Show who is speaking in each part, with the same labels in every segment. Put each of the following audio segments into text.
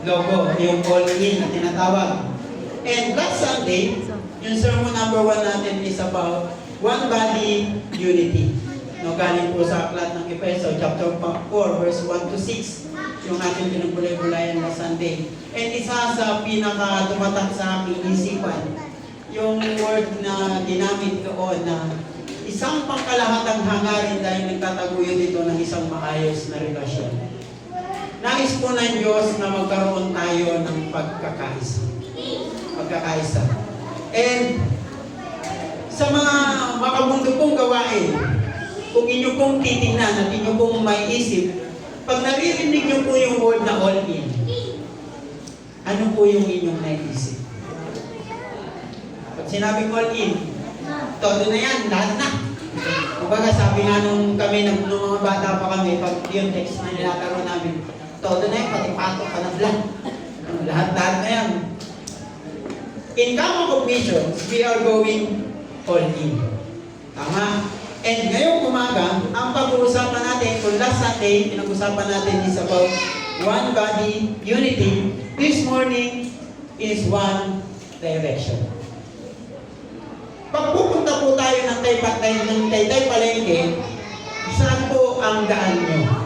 Speaker 1: logo, yung all-in na tinatawag. And last Sunday, yung sermon number 1 natin is about one body, unity. No, galing po sa aklat ng Efeso, chapter 4, verse 1 to 6, yung ating pinagulay-gulayan na Sunday. And isa sa pinaka-tumatak sa aking isipan, yung word na ginamit doon na isang pangkalahatang hangarin dahil nagtataguyod ito ng isang maayos na relasyon. Nais po ng Diyos na magkaroon tayo ng pagkakaisa. And sa mga makamundo pong gawain, kung inyo pong titingnan at inyo pong maiisip, pag naririnig nyo po yung word na all-in, ano po yung inyong naisip? Pag sinabing all-in, todo na yan, lahat na. Kumbaga sabi nga nung mga bata pa kami, pag yung text na nilataro namin, todo na yan, pati pato, panablan. Lahat na yan. In Gamma Missions, we are going all in. Tama? And ngayong umaga, ang pag-uusapan natin, kung last Sunday, pinag-usapan natin is about one body, unity. This morning is one direction. Pag pupunta po tayo ng Taytay Palengke, saan po ang daan nyo?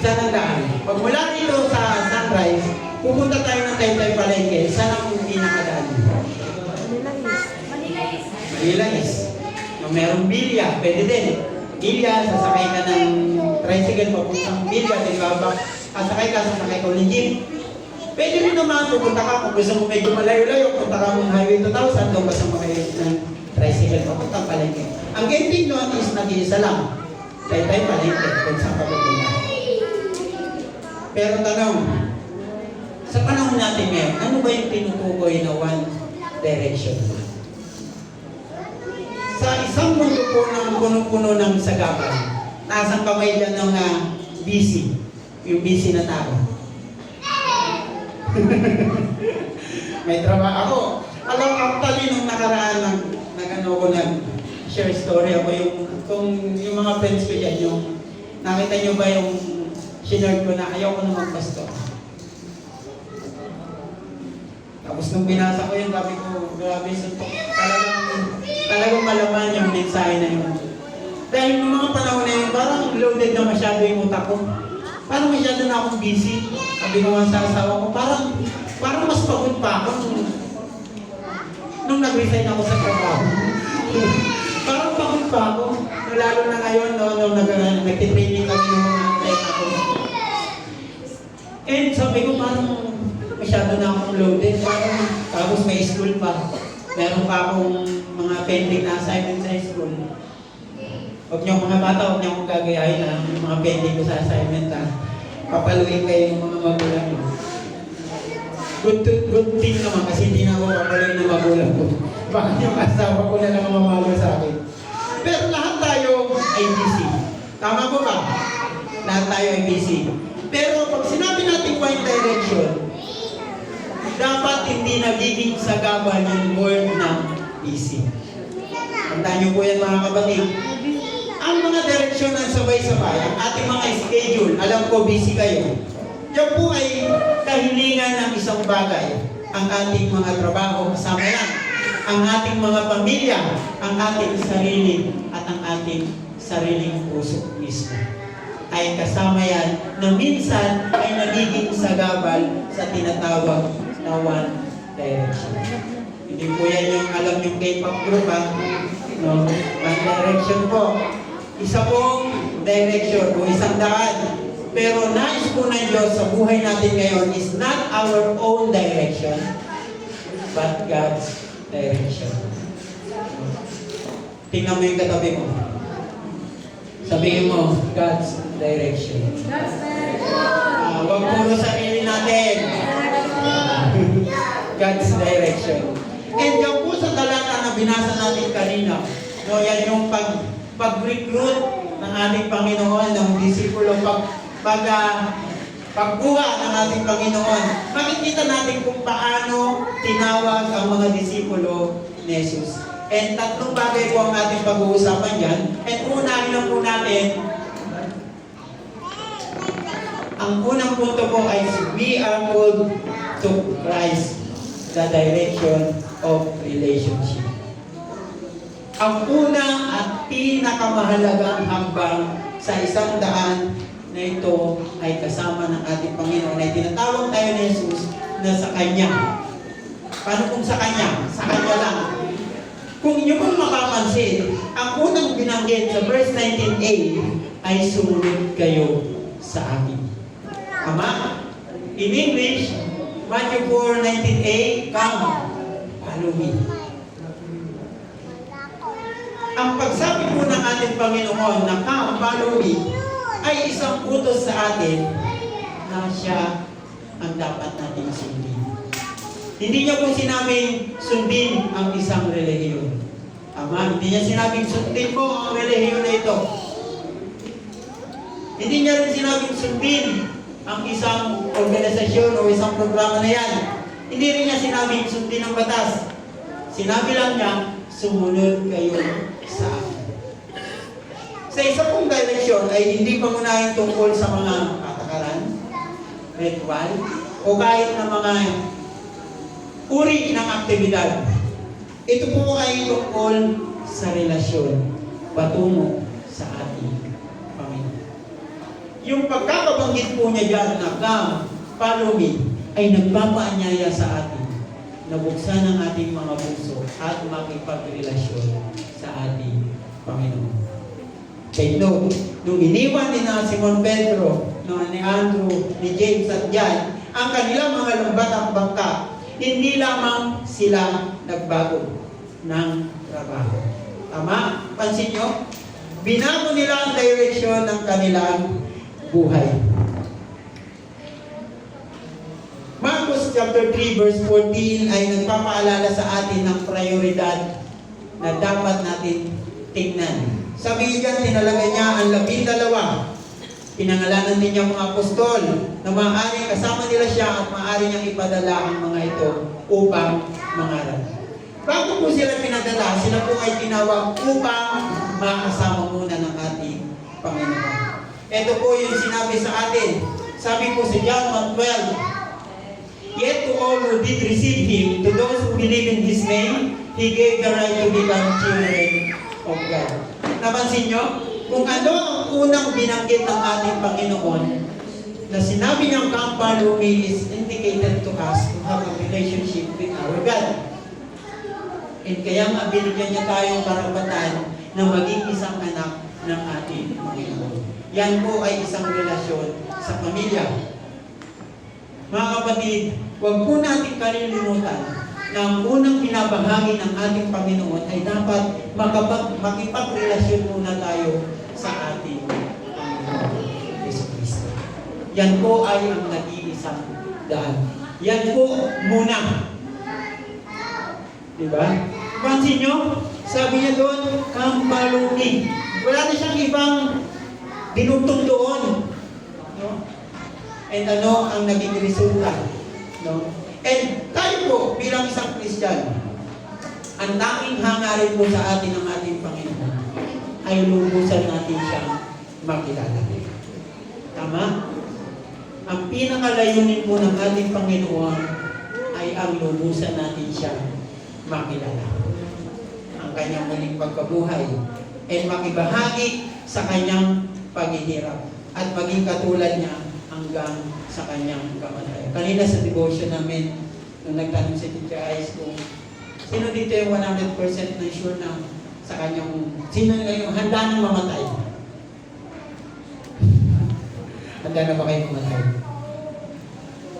Speaker 1: Saan ang daan? Pag mula dito sa Sunrise, pupunta tayo ng Taytay Palengke, saan ang pinakadaan? Manila East. No, merong Bilya, pwede din. Bilya, sasakay ka ng tricycle papuntang Bilya, sasakay ka ulit jeep. Pwede rin naman, pupunta ka, kung gusto mo medyo malayo-layo, punta ka ng Highway 2000, doon ka sa mga ng tricycle papuntang Palengke. Ang getting doon is nag-iisa lang. Taytay Palengke, kung saan ka pupunta. Pero tanong, sa panahon natin ngayon, ano ba yung tinutukoy na one direction? Sa isang mundo po ng puno-puno ng sagabal, nasang kamay dyan ng busy, yung busy na tao. May trabaho ako. Alam, actually, nung nakaraan, nag-share story ako, yung mga friends ko dyan, yung nakita nyo ba yung sinare ko na ayaw ko na magpasto. Tapos nung binasa ko yun, sabi ko, grabe, suntok. Talagang malaman yung mensahe na yun. Dahil yung mga panahon na yun, parang loaded na masyado yung utak ko. Parang masyado na akong busy. Sabi ko nga sa asawa ko, parang mas pagod pa ako nung nag-resign ako sa trabaho. Parang pagod pa ako. Lalo na ngayon, nung nag-training kami ng mga tech ako. And sabi ko, parang masyado na akong loaded. Tapos may school pa. Meron pa akong mga pending na assignment sa school. Huwag niyo mga bata, huwag niyo akong gagayahin na yung mga pending ko sa assignment ha. Papaluin kayo yung mga magulang mo. Good thing naman kasi hindi na ako papaluin ng magulang ko. Baka yung asawa ko na lang mamalo sa akin. Pero lahat tayo ay busy. Tama po ba? Lahat tayo ay busy. Pero pag sinabi natin one direction, dapat hindi nagiging sagabal yung word na busy. Tandaan niyo po yan mga kapatid. Ang mga direksyon ng sabay-sabay, ang ating mga schedule, alam ko busy kayo. Yan po ay kahilingan ng isang bagay. Ang ating mga trabaho, kasama yan. Ang ating mga pamilya, ang ating sarili, at ang ating sariling puso mismo. Ay kasama yan na minsan ay nagiging sagabal sa tinatawag na one direction. Hindi po yan yung alam yung K-pop group ha. No? One direction po. Isa pong direction o isang daan. Pero nais po ng Diyos sa buhay natin ngayon is not our own direction, but God's direction. Tingnan mo yung katabi mo. Sabihin mo, God's direction.
Speaker 2: God's direction.
Speaker 1: Huwag puro sarili natin. God's direction. And yung po sa talata na binasa natin kanina, no, yan yung pag-recruit ng ating Panginoon, ng disipulo, pagkuha ng ating Panginoon. Makikita natin kung paano tinawag ang mga disipulo ni Jesus. And tatlong bagay po ang ating pag-uusapan dyan. And unahin lang po natin ang ang unang punto po ay we are called to Christ, the direction of relationship. Ang una at pinakamahalagang hambang sa isang daan na ito ay kasama ng ating Panginoon ay tinatawag tayo ni Jesus na sa Kanya. Paano kung sa Kanya? Sa Kanya lang. Kung inyo pong makapansin, ang unang binanggit sa verse 19a ay sumunod kayo sa akin. Tama? In English, Matthew 4:19a, come, follow me. Ang pagsabi po ng ating Panginoon na come, follow me, ay isang utos sa atin na siya ang dapat nating sundin. Hindi niya po sinabing sundin ang isang relihiyon. Tama? Hindi niya sinabing sundin mo ang relihiyon na ito. Hindi niya rin sinabing sundin ang isang organisasyon o isang programa na yan. Hindi rin niya sinabing sundin ang batas. Sinabi lang niya, sumunod kayo sa akin. Sa isa pong direction ay hindi pangunahin tungkol sa mga patakaran, ritual, o kahit na mga uri ng aktibidad. Ito po ay tungkol sa relasyon patungo sa ating Panginoon. Yung pagkakabanggit po niya dyan na come, follow me, ay nagpapaanyaya sa atin na buksan ang ating mga puso at makipagrelasyon sa ating Panginoon. Take note, nung iniwan ni na Simon Pedro, ni Andrew, ni James at John, ang kanilang mga lumbatang bangka, hindi lamang sila nagbago ng trabaho. Tama? Pansin nyo? Binago nila ang direksyon ng kanilang buhay. Marcos chapter 3 verse 14 ay nagpapaalala sa atin ng prioridad na dapat natin tingnan. Sabi niya dyan, tinalagay niya ang 12. Pinangalanan din niya mga apostol na maaari kasama nila siya at maaari niyang ipadala ang mga ito upang mangaral. Bago po sila pinadala, sila po ay tinawag upang makasama muna ng ating Panginoon. Ito po yung sinabi sa atin. Sabi po sa John 1:12, yet to all who did receive Him, to those who believe in His name, He gave the right to become children of God. Napansin nyo? Kung ano ang unang binanggit ng ating Panginoon, na sinabi niyang come follow me is indicated to us to have a relationship with our God. And kaya nga binigyan niya tayong karapatan na maging isang anak ng ating Panginoon. Yan po ay isang relasyon sa pamilya. Mga kapatid, huwag po natin kalilimutan na ang unang binabahagi ng ating Panginoon ay dapat makipagrelasyon muna tayo sa ating Panginoon Yesu Cristo. Yan po ay ang nag-iisang daan. Yan po muna. Diba? Pansin nyo? Sabi niya doon, come follow me. Wala na siyang ibang dinutong doon. No? And ano ang naging resulta? No? And tayo po, bilang isang Christian, ang tanging hangarin po sa atin ng ating Panginoon ay lubusan natin siyang makilala. Tama? Ang pinakalayunin po ng ating Panginoon ay ang lubusan natin siyang makilala. Ang kanyang muling pagkabuhay at makibahagi sa kanyang paghihirap at maging katulad niya hanggang sa kanyang kamatayan. Kanina sa devotion namin, nung nagtanong si Teacher Ice kung sino dito yung 100% na sure na sa kanyang, sino yung handa nang mamatay? Handa na ba kayo mamatay?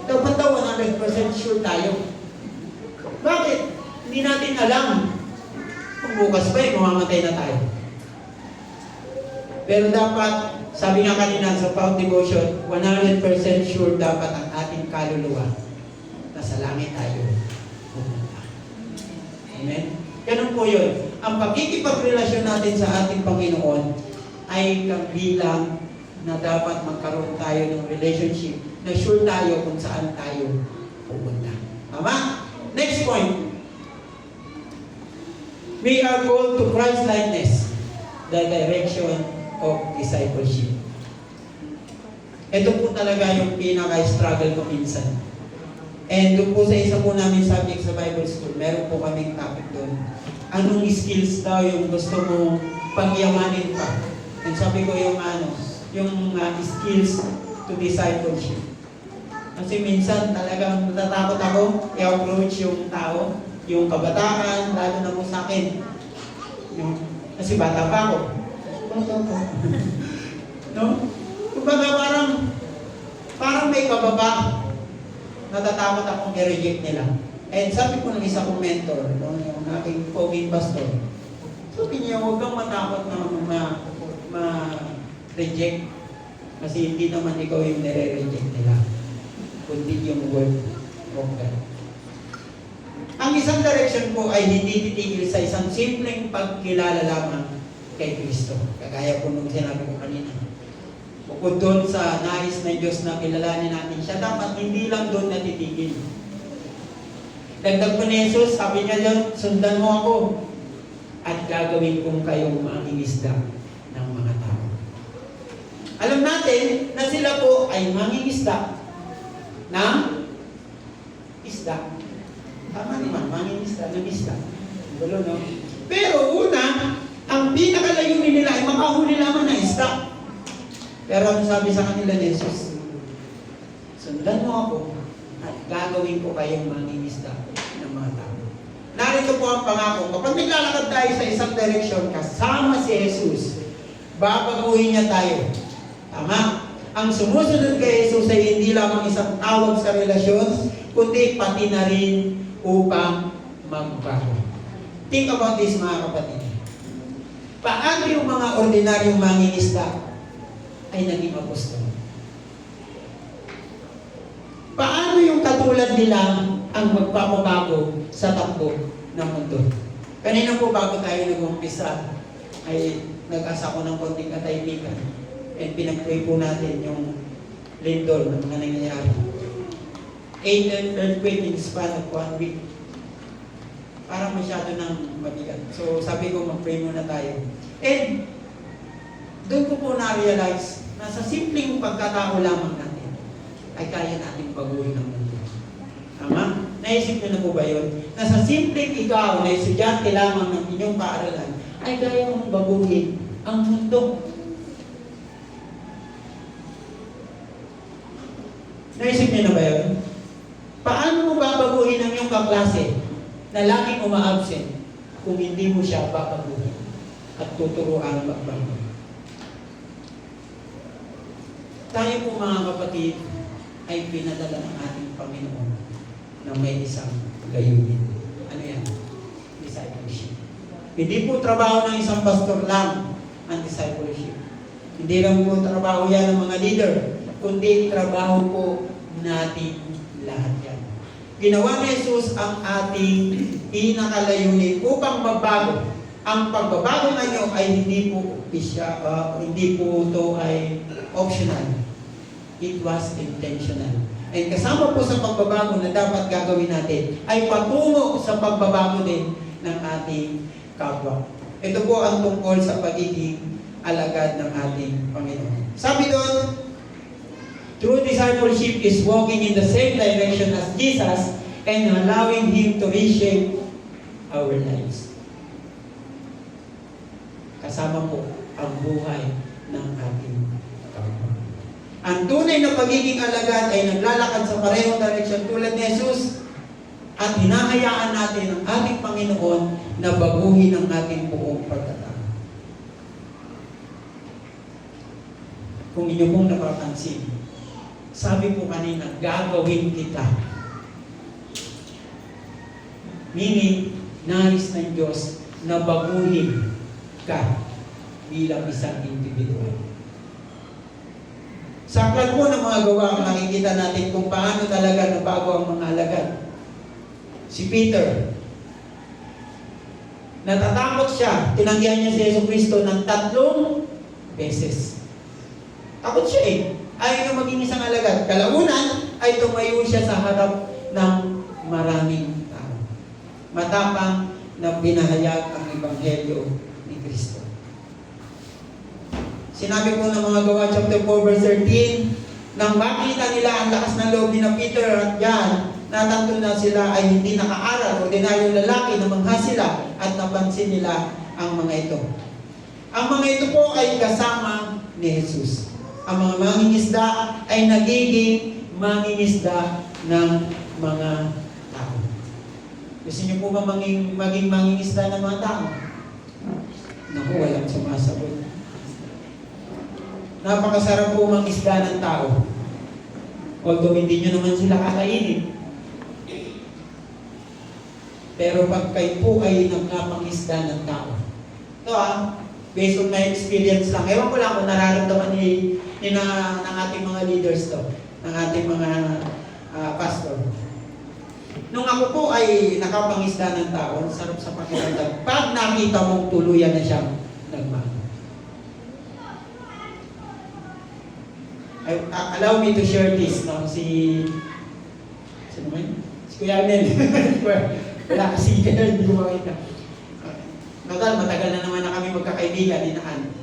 Speaker 1: Dapat daw 100% sure tayo. Bakit? Hindi natin alam kung bukas pa mamamatay na tayo. Pero dapat, sabi nga kanina sa Pound Devotion, 100% sure dapat ang ating kaluluwa na sa langit tayo pumunta. Amen? Ganun po yun. Ang pagkikipagrelasyon natin sa ating Panginoon ay kabilang na dapat magkaroon tayo ng relationship na sure tayo kung saan tayo pupunta. Tama? Next point. We are called to Christ-likeness, the direction of discipleship. Ito po talaga yung pinaka-struggle ko minsan. And doon po sa isa po namin subject sa Bible School, meron po kaming topic doon. Anong skills daw yung gusto mo pagyamanin pa? And sabi ko yung skills to discipleship. Kasi minsan talagang natatakot ako i-approach yung tao, yung kabataan, lalo na po sa akin. Kasi bata pa ako. No? Kumbaga parang may kababa. Natatakot akong i-reject nila. And sabi ko ng isa kong mentor, yung aking poging pastor, sabi niya, huwag kang matakot na ma-reject. Kasi hindi naman ikaw yung nire-reject nila. Kundi yung word of God. Ang isang direction po ay hindi titigil sa isang simpleng pagkilala lamang kay Kristo. Kagaya po nung sinabi ko kanina. Bukod doon sa nais ng Diyos na kilalanin natin siya, dapat hindi lang doon natitigil. Dagdag po ni Jesus, sabi niya doon, sundan mo ako at gagawin kong kayong mangingisda ng mga tao. Alam natin na sila po ay mangingisda ng isda. Tama naman, mangingisda ng isda. Gulo, no? Pero una, ang pinakalayunin nila ay makahuli lamang ng isda. Pero ang sabi sa kanila ni Jesus, sundan mo ako at gagawin ko kayong mangingisda ng mga tao. Narito po ang pangako. Kapag naglalakad tayo sa isang direksyon kasama si Jesus, babaguhin niya tayo. Tama? Ang sumusunod kay Jesus ay hindi lamang isang tawag sa relasyon, kundi pati na rin upang magbago. Think about this, mga kapatid. Paano yung mga ordinaryong mangingisda ay naging apostol? Paano yung katulad nila ang magpapabago sa takbo ng mundo? Kanina po bago tayo nag-umpisa ay nag-asa ko ng konting katahimikan and pinag-pray po natin yung lindol ng mga nangyayari. 8 earthquake in the span of 1 week. Parang masyado nang mabigat. So sabi ko mag-pray muna tayo. And doon ko po na-realize na sa simpleng pagkatao lamang natin ay kaya natin baguhin ang mundo. Tama? Naisip niyo na po ba yun? Na sa simpleng ikaw na estudyante lamang ng inyong paaralan ay kaya mong baguhin ang mundo. Naisip niyo na ba yun? Paano mo babaguhin ang iyong kaklase na laging uma-absent kung hindi mo siya babaguhin at tuturuan magbago? Tayo po mga kapatid ay pinadala ng ating Panginoon na may isang layunin. Ano yan? Discipleship. Hindi po trabaho ng isang pastor lang ang discipleship. Hindi lang po trabaho yan ng mga leader, kundi trabaho po natin lahat yan. Ginawa ni Jesus ang ating pinakalayunin upang magbago. Ang pagbabago ngayon ay hindi po ito ay optional. It was intentional. And kasama po sa pagbabago na dapat gagawin natin ay patungo sa pagbabago din ng ating kapwa. Ito po ang tungkol sa pagiging alagad ng ating Panginoon. Sabi doon, true discipleship is walking in the same direction as Jesus and allowing Him to reshape our lives. Kasama po ang buhay ng ating kapwa. Ang tunay na pagiging alagad ay naglalakad sa parehong direksyon tulad ni Jesus at hinahayaan natin ang ating Panginoon na baguhin ang ating buong pagkatao. Kung inyo pong napapansin, sabi po kanina, gagawin kita. Meaning, nais ng Diyos na baguhin ka bilang isang individual. Sa aklat po ng mga gawa, nakikita natin kung paano talaga nabago ang mga alagad. Si Peter, natatakot siya, tinanggihan niya si Jesucristo ng 3 beses. Takot siya eh. Ayaw niya maging isang alagad. Kalaunan ay tumayo siya sa harap ng maraming tao. Matapang na pinahayag ang Ebanghelyo ni Kristo. Sinabi po ng mga gawa, chapter 4, verse 13, Nang makita nila ang lakas ng loob ni na Peter at John, natanto na sila ay hindi nakaaral, ordinaryong lalaki na mangha sila at napansin nila ang mga ito. Ang mga ito po ay kasama ni Jesus. Ang mga mangingisda ay nagiging mangingisda ng mga tao. Gusto niyo po ba maging mangingisda ng mga tao? Naku, walang sumasagot. Napakasarap po mangisda ng tao. Although hindi nyo naman sila kakainin. Pero pag kayo po ay nagkapangisda ng tao. Ito based on my experience lang. Ewan ko lang kung nararamdaman ng ating mga leaders to. Ng ating mga pastor. Nung ako po ay nakapangisda ng tao, sarap sa pakiramdam. Pag nakita mong tuluyan na siyang nagmahal. Allow me to share this, no? Sino man? Si Kuya Arnel. Wala kasi kaya hindi ko makita. Matagal na naman na kami magkakaibigan, dinaan.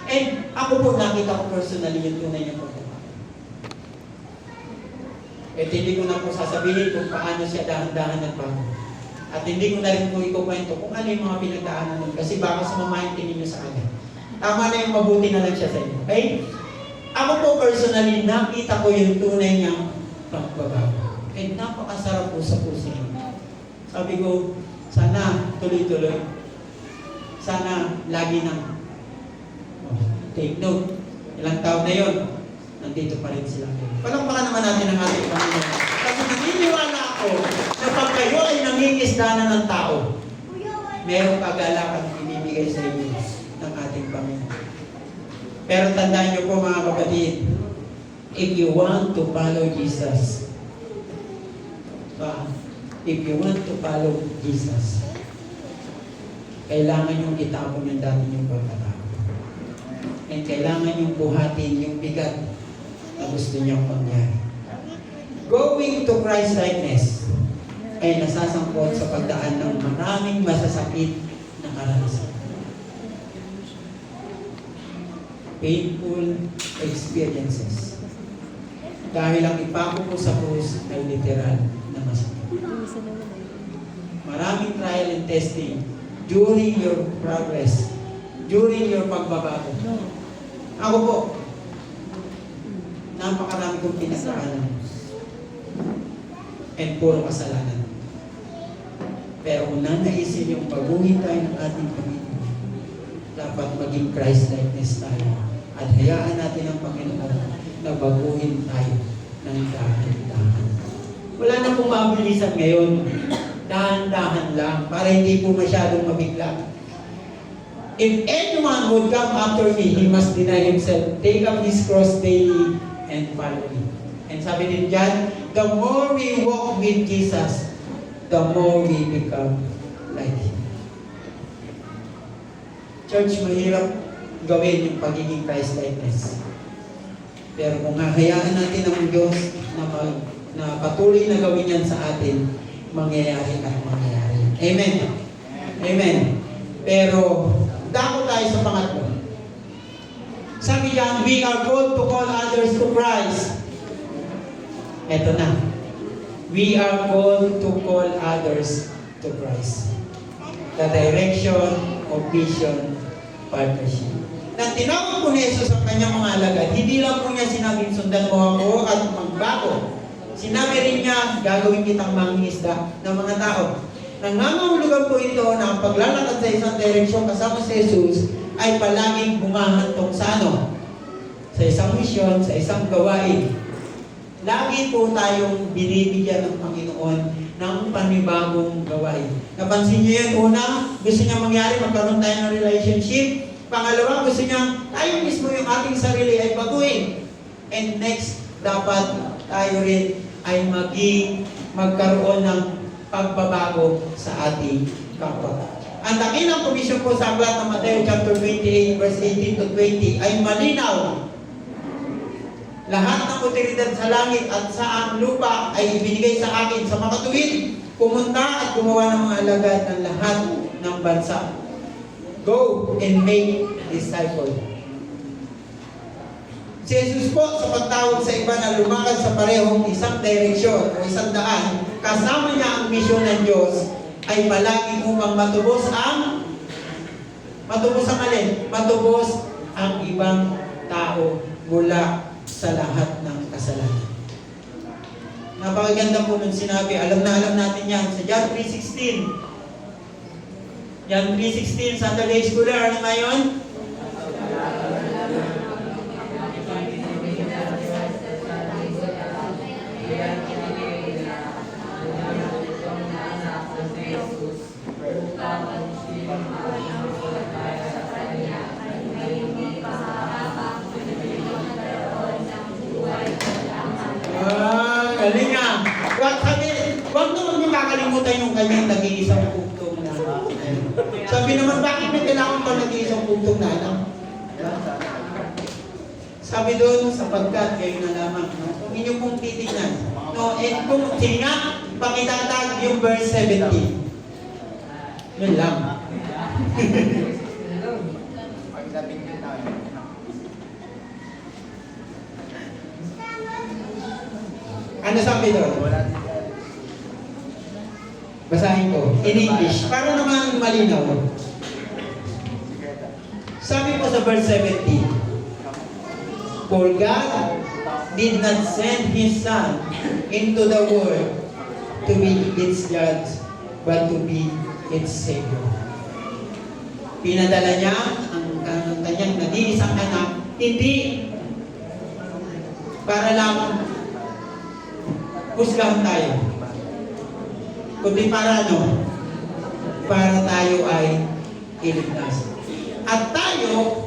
Speaker 1: And ako po nakita ko personally yung tunay niyang pagbabago. At hindi ko na po sasabihin kung paano siya dahan-dahan nagbago. At hindi ko na rin po ikukwento kung ano yung mga pinagdaanan nun. Kasi baka sumamahin tingin niyo sa kanya. Tama na yung mabuti na lang siya sa inyo. Okay? Ako po personally, nakita ko yung tunay niyang pagbabago. And napakasarap po sa puso niya. Sabi ko, sana tuloy-tuloy. Sana lagi nang take note. Ilang taon na yun, nandito pa rin sila. Palakpakan naman natin ang ating Panginoon. Kasi naniniwala ako na pag kayo ay nangingisda na ng tao, merong kagalakan ibibigay sa inyo ng ating Panginoon. Pero tandaan niyo po mga kapatid, if you want to follow Jesus, kailangan yung itapon yung dati yung pagkatao. And kailangan yung buhatin yung bigat na gusto niyang mangyari. Going to Christ-likeness ay nasasangkot sa pagdaan ng maraming masasakit na karanasan. Painful experiences. Dahil ang ipako mo sa krus ay literal na masakit. Maraming trial and testing during your progress, during your pagbabago. Ako po, napakarami kong pinagdaanan. And puro kasalanan. Pero kung nanaisin yung baguhin tayo ng ating Panginoon, dapat maging Christ-likeness tayo. At hayaan natin ang Panginoon na baguhin tayo ng dahan-dahan. Wala na pong mabilisan ngayon. Dahan-dahan lang para hindi po masyadong mabigla. If anyone would come after me, he must deny himself, take up his cross daily, and follow me. And sabi din dyan, the more we walk with Jesus, the more we become like Him. Church, mahirap gawin yung pagiging Christ-likeness. Pero kung hahayaan natin ang Diyos na patuloy na gawin yan sa atin, mangyayari at mangyayari. Amen. Amen. Pero, dako tayo sa pangatlo. Sabi diyan, we are called to call others to Christ. Eto na. We are called to call others to Christ. The direction of vision partnership. Nang tinawag po ni Jesus ang kanyang mga alagad, hindi lang po niya sinabing sundan mo ako at magbago. Sinabi rin niya, gagawin kitang mangingisda ng mga tao. Nangangahulugan po ito na ang paglalakad sa isang direksyon kasama si Jesus ay palaging bumahantong sa ano? Sa isang misyon, sa isang gawain. Lagi po tayong binibigyan ng Panginoon ng panibagong gawain. Napansin niyo yun? Una, gusto niya mangyari, magkaroon tayo ng relationship. Pangalawa, gusto niya, tayo mismo yung ating sarili ay baguhin. And next, dapat tayo rin ay magkaroon ng pagbabago sa ating kapwa. Ang dakilang komisyon po sa aklat ng Mateo chapter 28 verse 18 to 20 ay malinaw. Lahat ng otoridad sa langit at sa ang lupa ay ibinigay sa akin sa makatuwid. Pumunta at gumawa ng mga alagad ng lahat ng bansa. Go and make disciples. Si Jesus po sa pagtawag sa iba na lumakad sa parehong isang direksyon o isang daan, kasama niya ang misyon ng Diyos, ay palagi upang matubos ang alin? Matubos ang ibang tao mula sa lahat ng kasalanan. Napakaganda po nung sinabi, alam natin yan, sa John 3:16. John 3:16, Sunday Schooler, ano ngayon? Galing nga. Huwag naman niyo makakalimutan yung kanyang nag-iisang puntong na. Sabi naman, bakit may kailangan pa nag-iisang puntong na anak? Sabi doon, sapagkat kayo na lamang. No? Kung inyo pong titignan. No, and kung sige nga, pakitatag yung verse 17. Yun lang. Ano sabi doon? Basahin ko. In English. Para naman malinaw. Sabi po sa verse 17. For God did not send His Son into the world to be its judge, but to be its Savior. Pinadala niya ang kanyang nag-iisang anak, hindi para lang husgahan tayo, kundi para ano? Para tayo ay iligtas. At tayo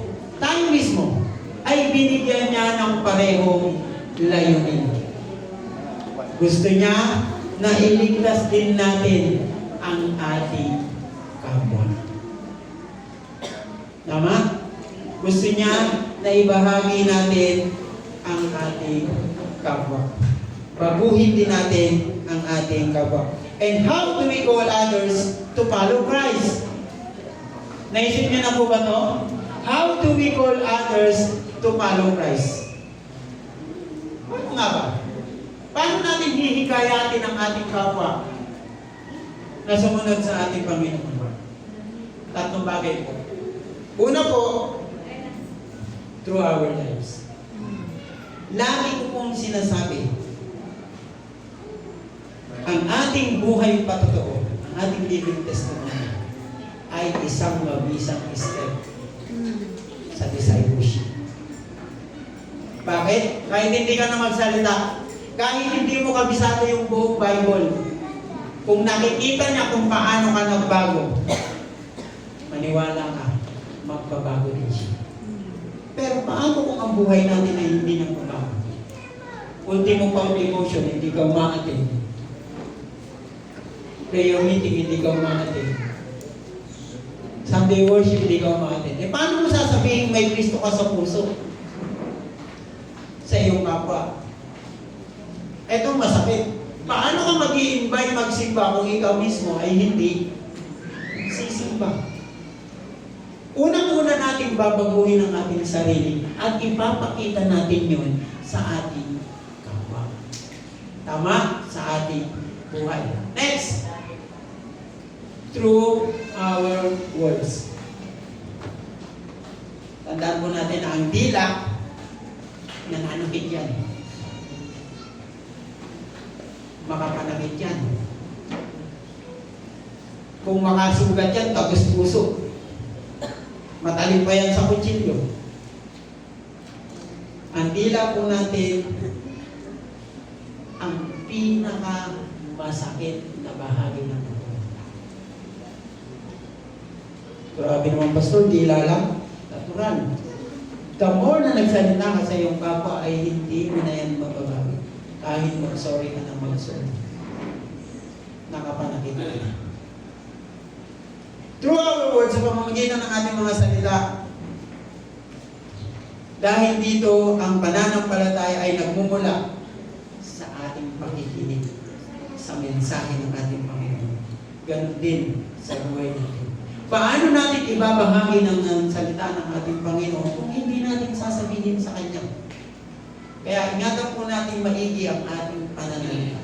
Speaker 1: mismo, ay binigyan niya ng parehong layunin. Gusto niya na iligtas din natin ang ating kapwa. Tama? Gusto niya na ibahagi natin ang ating kapwa. Baguhin din natin ang ating kapwa. And how do we call others to follow Christ? Naisip niyo na po ba to? How do we call others to follow Christ? Ano nga ba? Paano natin hihikayatin ang ating kapwa na sumunod sa ating Panginoon? Tatlong bagay po. Una po, through our lives. Lagi ko pong sinasabi, ang ating buhay patotoo, ang ating living testimony, ay isang mabisang step sa discipleship. Bakit? Kahit hindi ka na magsalita, kahit hindi mo kabisado yung buong Bible, kung nakikita niya kung paano ka nagbago, maniwala ka, magbabago din siya. Pero paano kung ang buhay natin ay hindi nagbabago? Ultimo pa devotion, hindi ka ma-attend. Prayer meeting, hindi ka ma-attend. Sunday worship, hindi ka ma-attend. Paano mo sasabihin may Kristo ka sa puso? Sa iyong kapwa. Eto masakit. Paano ka mag-i-invite magsimba kung ikaw mismo ay hindi sisimba? Unang-una natin babaguhin ang ating sarili at ipapakita natin yun sa ating kapwa. Tama? Sa ating buhay. Next. Through our words. Tandaan po natin na ang dila, nananakit yan. Makapanakit yan. Kung makasugat yan, tapos puso. Matalim pa yan sa kutsilyo. Ang dila po natin, ang pinaka-masakit na bahagi ng buhay. Grabe naman, Pastor, dila lang. Natural. The more na nagsalita ka sa iyong kapwa ay hindi mo na yan mababawi. Kahit mag-sorry ka ng mag-sorry. Nakapanakit ka na. Through our words, sa pamamagitan ng ating mga salita, dahil dito ang pananampalataya ay nagmumula sa ating pakikinig sa mensahe ng ating Panginoon. Ganon din sa buhay natin. Paano natin ibabahagi ng salita ng ating Panginoon kung hindi natin sasabihin sa Kanya? Kaya ingatan po natin maigi ang ating pananalita.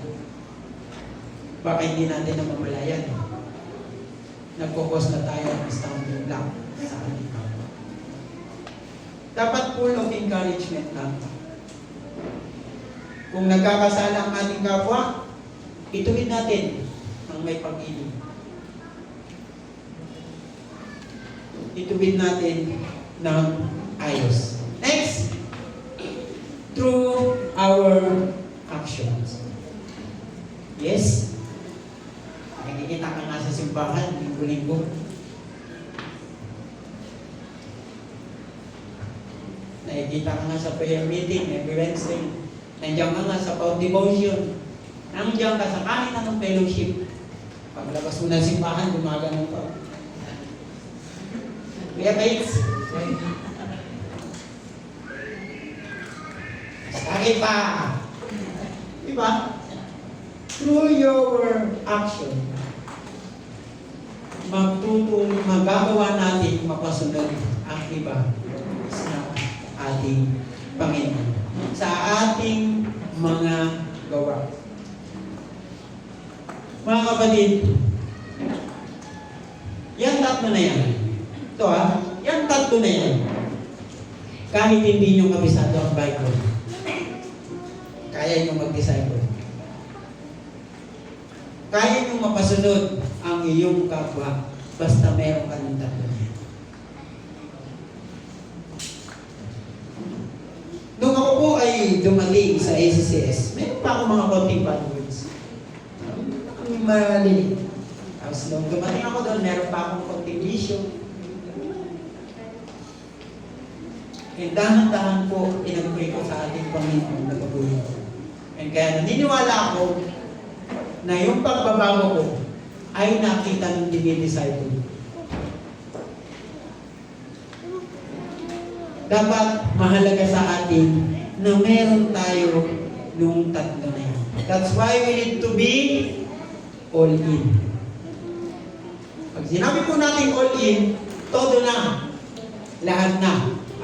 Speaker 1: Baka hindi natin namamalayan. Nagkukos na tayo ng stumbling block sa ating kapwa. Dapat full of encouragement lang. Kung nagkakasala ang ating kapwa, ituwid natin ang may pag-ibig. Ituwid natin ng ayos. Next, through our actions. Yes? Nakikita ka nga sa simbahan, linggo-linggo. Nakikita ka nga sa prayer meeting every Wednesday. Nandiyan ka nga sa Pound Devotion. Nandiyan ka sa kahit anong fellowship. Paglabas mo ng simbahan, gumagano pa. Kuya Bates. Sakit pa. Diba? Through your action, magagawa natin mapasunod ang iba sa ating Panginoon. Sa ating mga gawa. Mga kapatid, yan tatlo na yan. Ito yan tatlo na yan. Kahit hindi nyo kabisado ang Bible, kaya nyo mag-disciple. Kaya nyo mapasunod ang iyong kapwa basta meron ka ng tatlo na yan. Nung ako po ay dumating sa ACCS, meron pa ako mga konting bad words. Ang maliit. Tapos nung dumating ako doon, meron pa akong konting issue. And dahan-dahan po, pinag-pray ko sa ating Panginoon na kabuhay ko. And kaya naniniwala ako na yung pagbabago ko ay nakita ng dinidisciple. Dapat mahalaga sa atin na meron tayo nung tatlo na yan. That's why we need to be all in. Pag sinabi po natin all in, todo na. Lahat na.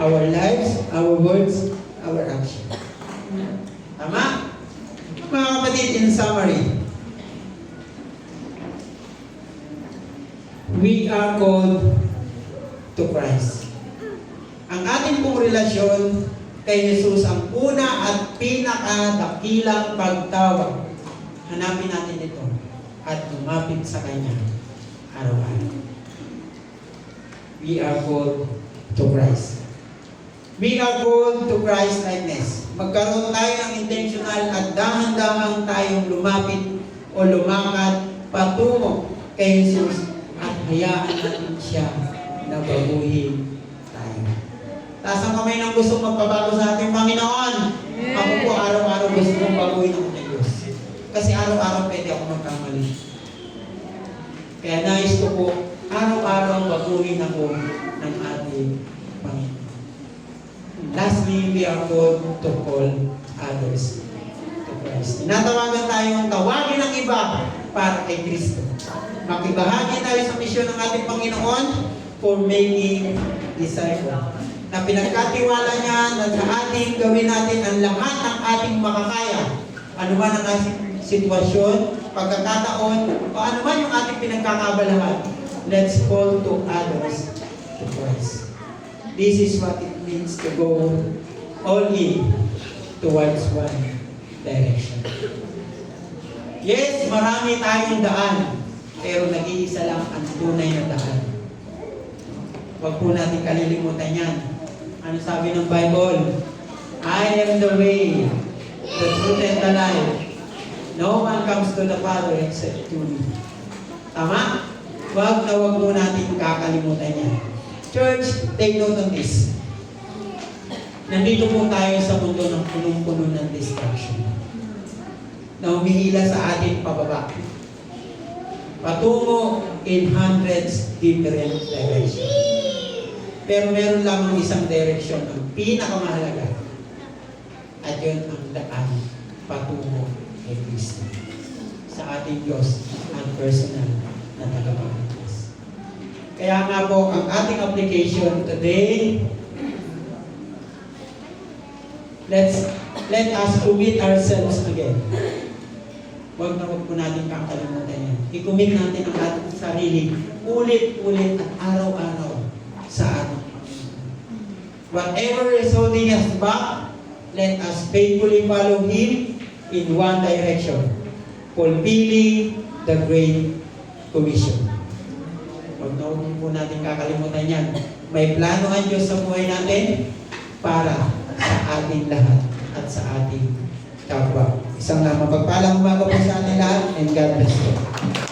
Speaker 1: Our lives, our words, our actions. Tama? Mga kapatid, in summary, we are called to Christ. Ang ating pong relasyon kay Jesus ang una at pinakadakilang pagtawag. Hanapin natin ito at lumapit sa Kanya araw-araw. We are called to Christ. We are called to Christ likeness. Magkaroon tayo ng intentional at dahan-dahang tayong lumapit o lumakad patungo kay Jesus at hayaan natin siya na baguhin tayo. Taas ang kamay ng gusto magpabago sa ating Panginoon. Ako po araw-araw gusto kong baguhin ako ng Diyos. Kasi araw-araw pwede ako magkamali. Kaya nais ko po araw-araw baguhin ako ng ating Panginoon. Lastly, we are called to call others to Christ. Tinatawagan tayong tawagin ng iba para kay Kristo. Makibahagi tayo sa misyon ng ating Panginoon for making disciples. Na pinagkatiwala niya na sa ating gawin natin ang lahat ng ating makakaya. Ano man ang ating sitwasyon, pagkakataon, o ano man yung ating pinagkakabalahan. Let's call to others to Christ. This is what it means to go all in towards one direction. Yes, marami tayong daan, pero nag-iisa lang ang tunay na daan. Huwag po natin kalilimutan yan. Ano sabi ng Bible? I am the way, the truth, and the life. No one comes to the Father except through me. Tama? Huwag po natin kakalimutan yan. Church, take note on this. Nandito po tayo sa mundo ng punong-puno ng distraction na humihila sa atin pababa. Patungo in hundreds different directions. Pero meron lamang isang direction ang pinakamahalaga. At yun ang daan patungo kay Kristo. Sa ating Diyos ang personal na tagapagligtas. Kaya nga po, ang ating application today, let's let us commit ourselves again. Huwag na huwag po natin kakalimutan yan. I-commit natin ang ating sarili ulit-ulit at araw-araw sa ating whatever is holding us back, let us faithfully follow Him in one direction, fulfilling the Great Commission. Huwag na huwag po natin kakalimutan yan. May plano ang Diyos sa buhay natin para sa ating lahat at sa ating kapwa. Isang mapagpalang umaga po sa ating lahat, and God bless you.